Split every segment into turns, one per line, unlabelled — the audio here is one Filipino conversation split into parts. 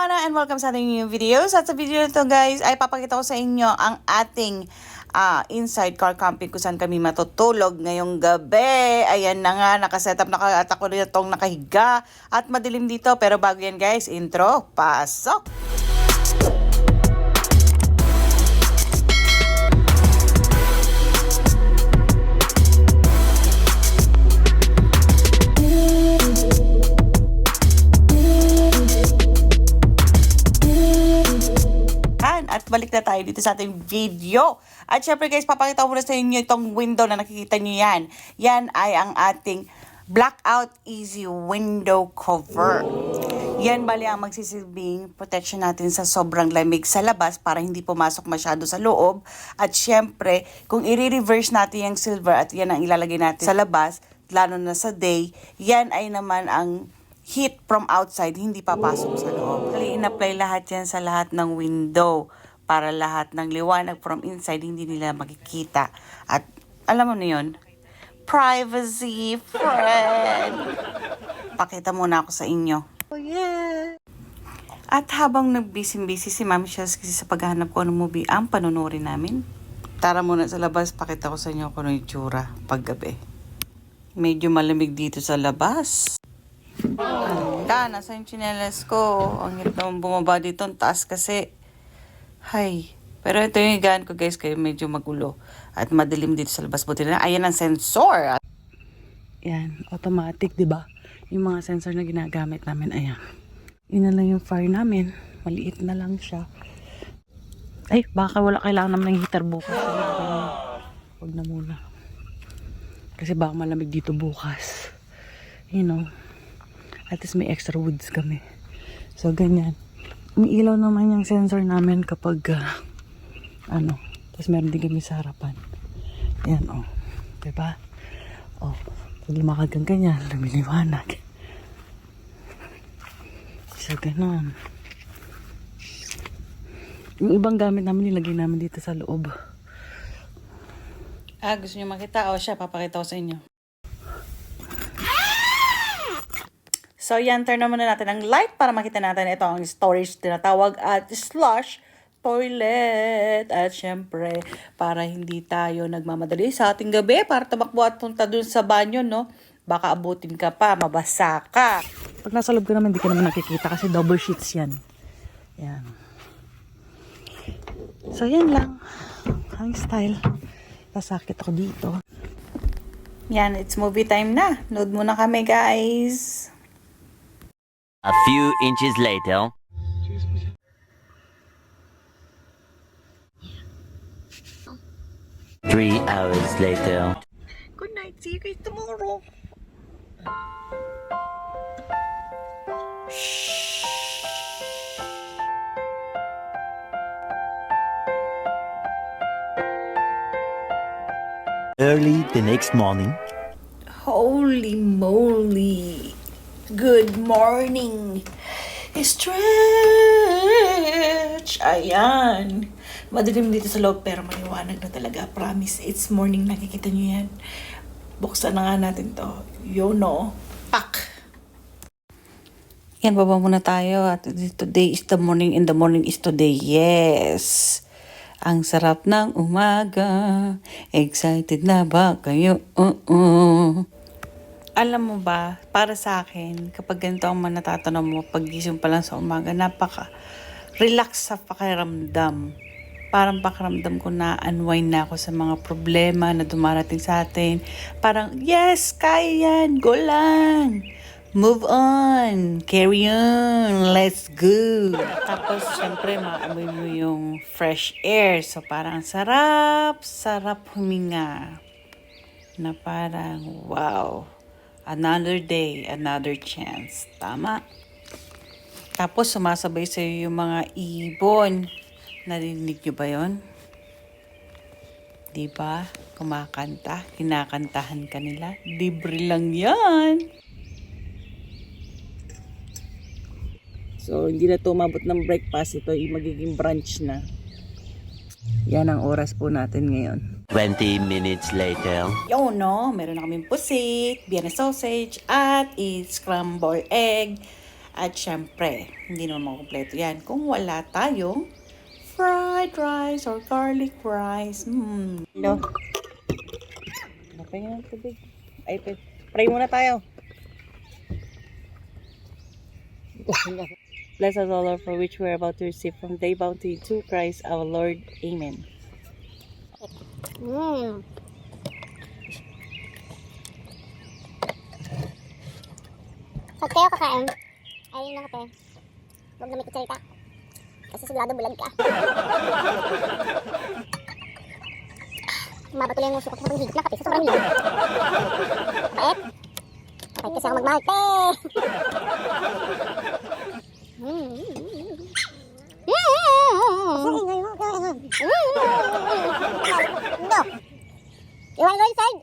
Ana and welcome sa ating new videos. At sa video nito guys ay papakita ko sa inyo ang ating inside car camping kung saan kami matutulog ngayong gabi. Ayan na nga, nakasetup na ako rin itong nakahiga at madilim dito. Pero bago yan guys, intro, pasok! At balik na tayo dito sa ating video. At syempre guys, papakita ko muna sa inyo itong window na nakikita nyo yan. Yan ay ang ating blackout easy window cover. Yan bali ang magsisilbing protection natin sa sobrang lamig sa labas para hindi pumasok masyado sa loob. At syempre, kung i-reverse natin yung silver at yan ang ilalagay natin sa labas, lalo na sa day, yan ay naman ang heat from outside, hindi papasok sa loob. Kali in-apply lahat yan sa lahat ng window para lahat ng liwanag from inside hindi nila makikita. At alam mo na yun, privacy friend. Pakita muna ako sa inyo. Oh yeah! At habang nag-busy si Mami Shells kasi sa paghahanap ko ng movie ang panunurin namin, tara muna sa labas, pakita ko sa inyo kung ano yung itsura paggabi. Medyo malamig dito sa labas. Nasa yung tsinelas ko. Ang hirap naman bumaba dito. Ang taas kasi. Hay. Pero ito yung higaan ko guys. Kayo medyo magulo. At madilim dito sa labas. Buti na. Ayan ang sensor. Yan. Automatic, diba? Yung mga sensor na ginagamit namin. Ayan. Yun na lang yung fire namin. Maliit na lang siya. Ay, baka wala kailangan naman ng heater bukas. Huwag na muna. Kasi baka malamig dito bukas. You know. At least may extra woods kami. So, ganyan. Umiilaw naman yung sensor namin kapag, tapos meron din kami sa harapan. Ayan, oh. Diba? Oh, pag lumakad kang ganyan, lumiliwanag. So, ganon. Yung ibang gamit namin, nilagay namin dito sa loob. Gusto nyo makita? Siya, papakita ko sa inyo. So, yan, turn naman na natin ang light para makita natin ito ang storage tinatawag at slush toilet. At syempre, para hindi tayo nagmamadali sa ating gabi, para tumakbo at punta dun sa banyo, no? Baka abutin ka pa, mabasa ka. Pag nasa loob ka naman, hindi ka naman nakikita kasi double sheets yan. Yan. So, yan lang. Ang style. Pasakit ako dito. Yan, it's movie time na. Load muna kami, guys.
A few inches later. Three hours later.
Good night. See you guys tomorrow.
Early the next morning.
Holy moly. Good morning. Stretch. Ayan. Madilim dito sa loob pero maliwanag na talaga. Promise. It's morning. Nakikita nyo yan. Buksan na nga natin to. Yono. Pak. Yan, baba muna tayo. At today is the morning and the morning is today. Yes. Ang sarap ng umaga. Excited na ba kayo? Alam mo ba, para sa akin, kapag ganito ang natatanong mo, pag-gising pa lang sa umaga, napaka-relax sa pakiramdam. Parang pakiramdam ko na unwind na ako sa mga problema na dumarating sa atin. Parang, yes, kaya yan, go lang. Move on, carry on, let's go. Tapos, syempre, maamoy mo yung fresh air. So, parang sarap huminga. Na parang, wow. Another day, another chance. Tama. Tapos sumasabay sa'yo yung mga ibon. Narinig nyo ba yun? Diba? Kumakanta. Kinakantahan ka nila. Libre lang yan. So, hindi na ito umabot ng breakfast. Ito ay magiging brunch na. Yan ang oras po natin ngayon.
20 minutes later.
Yun, no? Meron na kaming pusit, Vienna sausage, at scrambled egg. At syempre, hindi naman makumpleto yan kung wala tayong fried rice or garlic rice. No. Napay ng tubig. Ay, pray muna tayo. Bless us, O Lord, for which we are about to receive from thy bounty to Christ our Lord. Amen.
Pag kayo kakain, ayun lang ate. Huwag na may kutsalita. Kasi sigurado bulag ka. Umaba tuloy yung uso ko sa higit na kape sa sobrang higit. Kapait. Kapait kasi ako magmahal, te. No. You wanna go inside?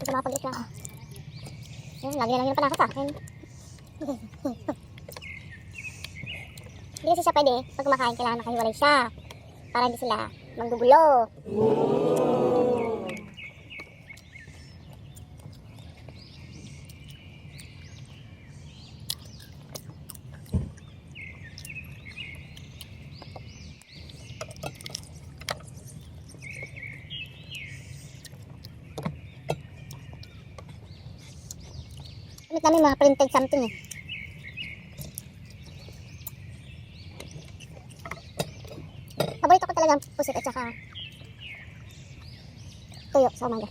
Ito mga pag-iit na. Lagi na lang yung panakot sa akin. Hindi kasi siya pwede. Pag kumakain, kailangan nakahiwalay siya. Para hindi sila maggugulo. Gamit namin mga printed something eh. Paborito ko talaga ang pusit at saka tuyo sa umaga.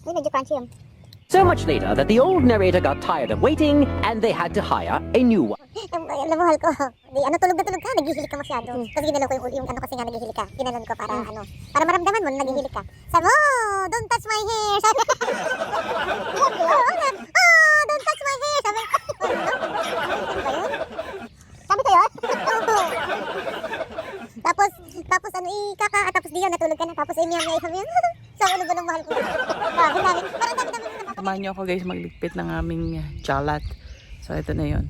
Ay, medyo crunchy yun.
So much later that the old narrator got tired of waiting and they had to hire a new one.
Labuhal ko. Di, ano, tulog na tulog ka, naghihilig ka masyado. Kasi ginalaw ko yung ano kasi nga naghihilig ka. Ginalan ko para ano, para maramdaman mo na naghihilig ka. Sabi, oh, don't touch my hair. Sabi, don't touch my hair. Sabi, sabi ko yun? Tapos ano, tapos di yun, natulog ka na. Tapos miyam-miyam kami. Sa ulo ba ng mahal ko? Parang dami-dami na napapagod.
Samahan niyo ako guys magligpit ng aming chalat. So ito na yun.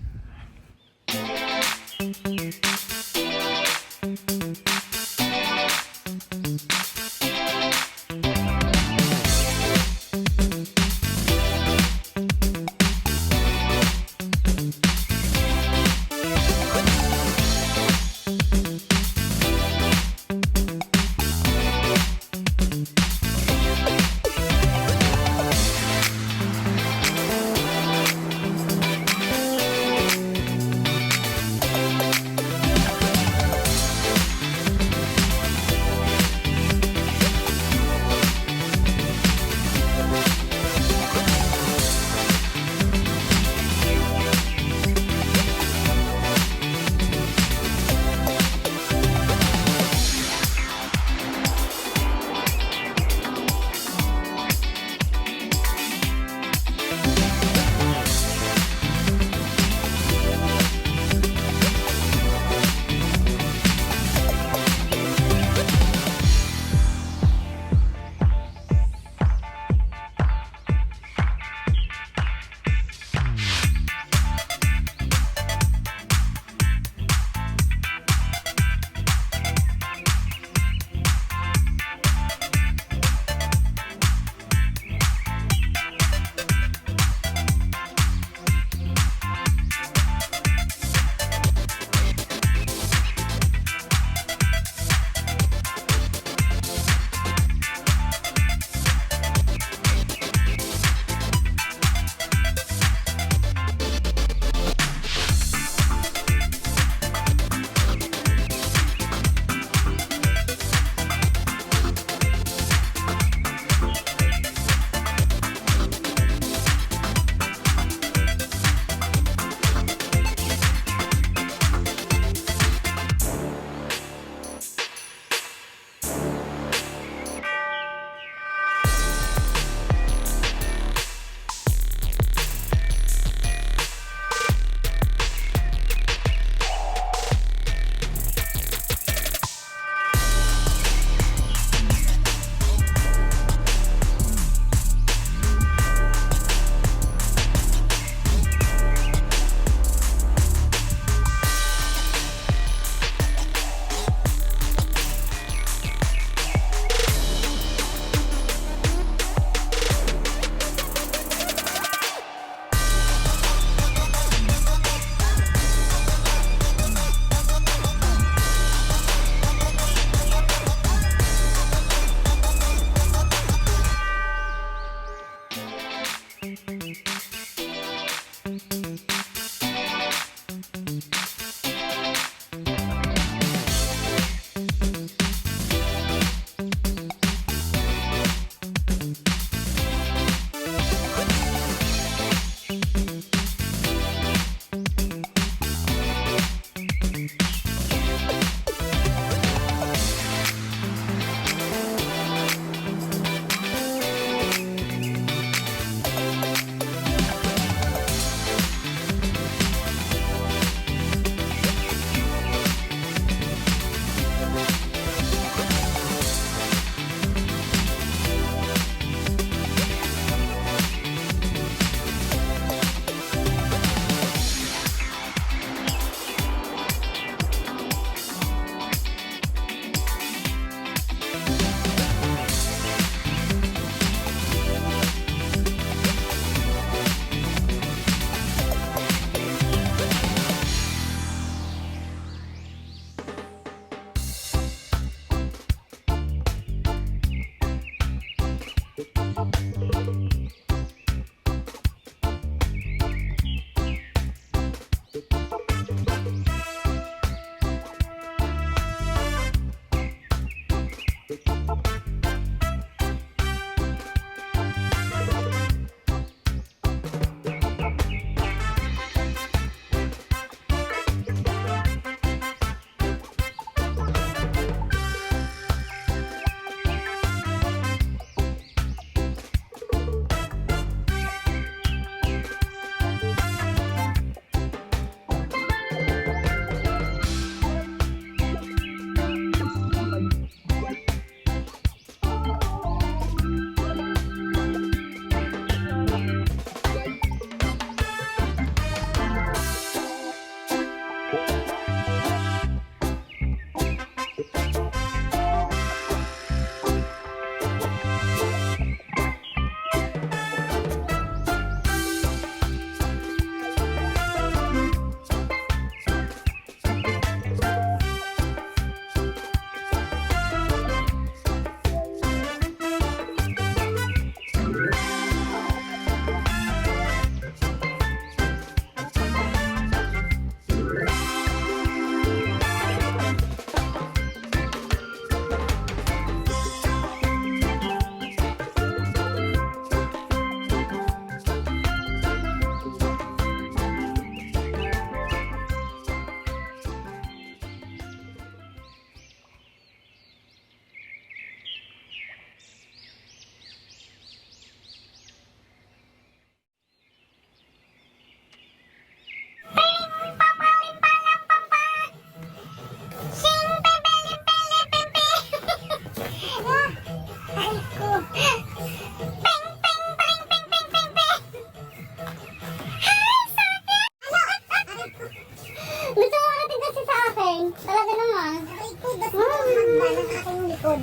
Gusto mo makating kasi sa akin. Talaga naman. Likod. Ba't mo maganda ng aking likod?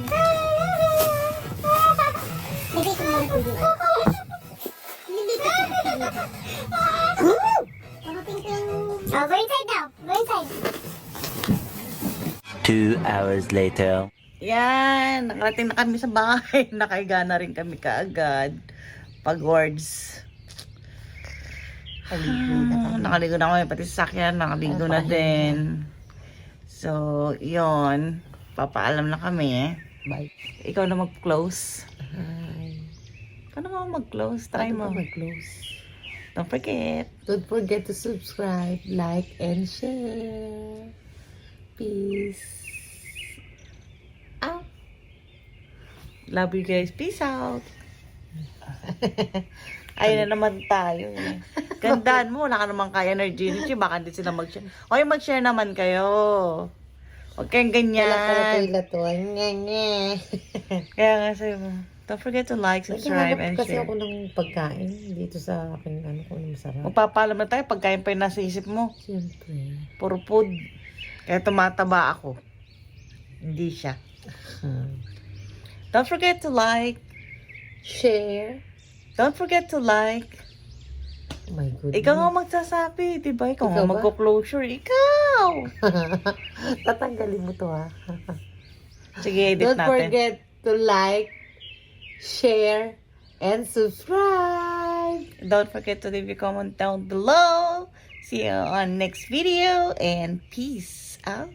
Bigay ko naman likod. Bigay ko naman. Pang-ping-ping. Oh, go inside now. Go inside.
2 hours later.
Yan, nakarating na kami sa bahay. Nakahiga na rin kami kaagad. Pag-words. Nakaligo na kami, pati sa sakyan, nakaligo na din. So, yon, papaalam na kami.
Bye.
Ikaw na mag-close.
Hi.
Paano mo mag-close? Try mo.
Mag-close.
Don't forget.
Don't forget to subscribe, like, and share. Peace. Out.
Love you guys. Peace out. Ayun na naman tayo. Gandaan mo. Wala ka naman kaya energy. Baka hindi sila mag-share. Okay, mag-share naman kayo. Huwag kayong ganyan.
Kailan to?
Kaya nga sa'yo mo. Don't forget to like, subscribe, and
Kasi
share.
ako ng pagkain dito sa aking ano ko masarap.
Magpapaalam na tayo. Pagkain pa yung nasa isip mo.
Siyempre.
Puro food. Kaya tumataba ako. Hindi siya. Don't forget to like.
Share.
Don't forget to like.
Oh my goodness.
Ikaw nga magsasabi, di ba? Ikaw nga
Ikaw ba?
magko-closure. Ikaw!
Tatanggalin mo to ha.
Sige, edit
Don't
natin.
forget to like, share, and subscribe.
Don't forget to leave your comment down below. See you on next video and peace out.